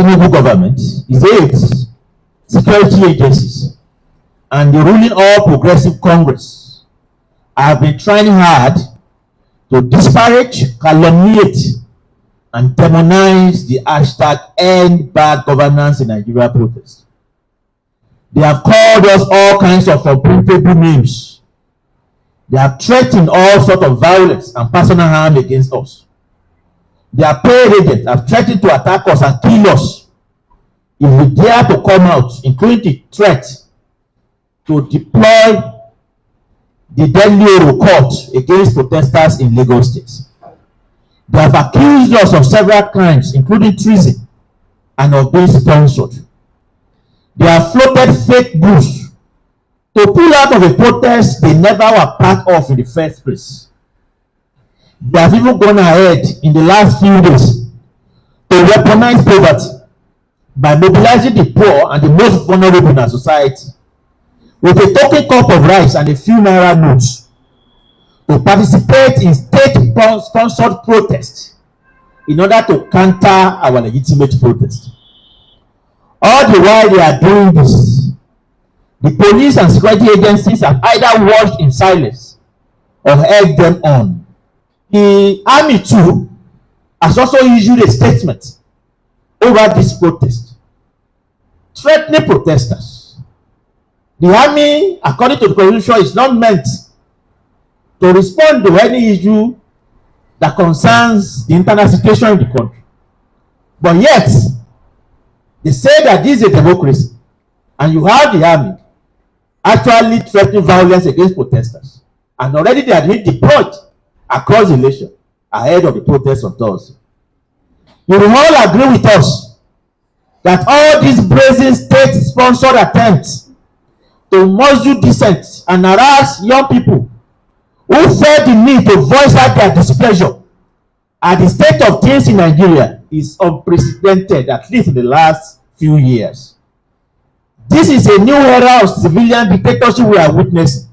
Tinubu government, his aides, security agencies, and the ruling All Progressive Congress have been trying hard to disparage, calumniate, and demonize the hashtag End Bad Governance in Nigeria protest. They have called us all kinds of unprintable names. They have threatened all sorts of violence and personal harm against us. Their paid agents have threatened to attack us and kill us if we dare to come out, including the threat to deploy the deadly Oro court against protesters in Lagos State. They have accused us of several crimes, including treason and of being sponsored. They have floated fake news to pull out of a protest they never were part of in the first place. They have even gone ahead in the last few days to weaponize poverty by mobilizing the poor and the most vulnerable in our society with a token cup of rice and a few naira notes to participate in state-sponsored protests in order to counter our legitimate protest. All the while they are doing this, the police and security agencies have either watched in silence or held them on. The army too has also issued a statement over this protest, threatening protesters. The army, according to the constitution, is not meant to respond to any issue that concerns the internal situation in the country. But yet, they say that this is a democracy, and you have the army actually threatening violence against protesters. And already they have been deployed across the nation ahead of the protests on Thursday. You will all agree with us that all these brazen state-sponsored attempts to muzzle dissent and harass young people who felt the need to voice out their displeasure at the state of things in Nigeria is unprecedented, at least in the last few years. This is a new era of civilian dictatorship we are witnessing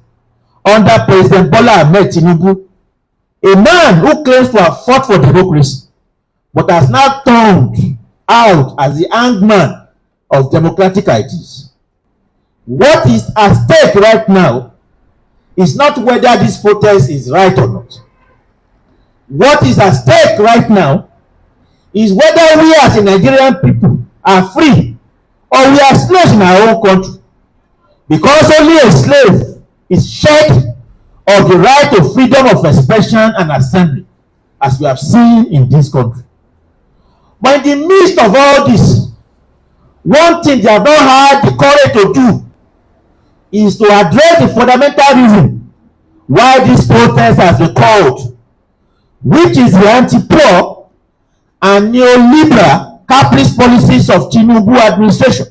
under President Bola Ahmed Tinubu, a man who claims to have fought for democracy, but has now turned out as the hangman of democratic ideas. What is at stake right now is not whether this protest is right or not. What is at stake right now is whether we as a Nigerian people are free or we are slaves in our own country. Because only a slave is shed of the right to freedom of expression and assembly, as we have seen in this country. But in the midst of all this, one thing they have not had the courage to do is to address the fundamental reason why this protest has been called, which is the anti-poor and neoliberal capitalist policies of Tinubu administration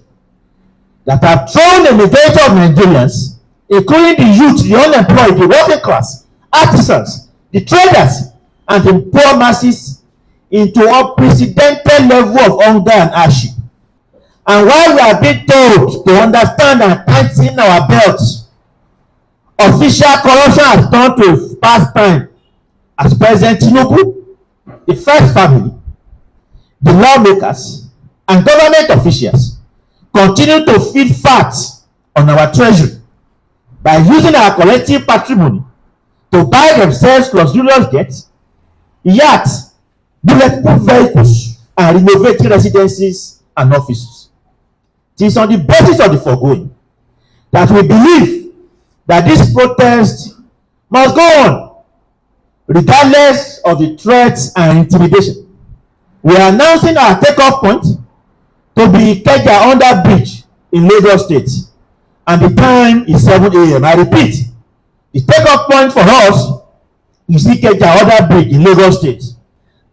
that have thrown a majority of Nigerians, including the youth, the unemployed, the working class, artisans, the traders, and the poor masses into unprecedented level of hunger and hardship. And while we are being told to understand and tighten our belts, official corruption has turned to a pastime as President Tinubu, the first family, the lawmakers, and government officials continue to feed fat on our treasury by using our collective patrimony to buy themselves luxurious jets, yachts, bulletproof vehicles, and renovating residences and offices. It is on the basis of the foregoing that we believe that this protest must go on, regardless of the threats and intimidation. We are announcing our takeoff point to be Ikeja under bridge in Lagos State, and the time is 7 a.m. I repeat, the takeoff point for us is Ikeja under bridge in Lagos State,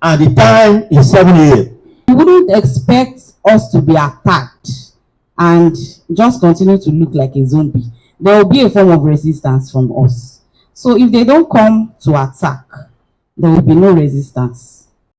and the time is 7 a.m. You wouldn't expect us to be attacked and just continue to look like a zombie. There will be a form of resistance from us. So if they don't come to attack, there will be no resistance.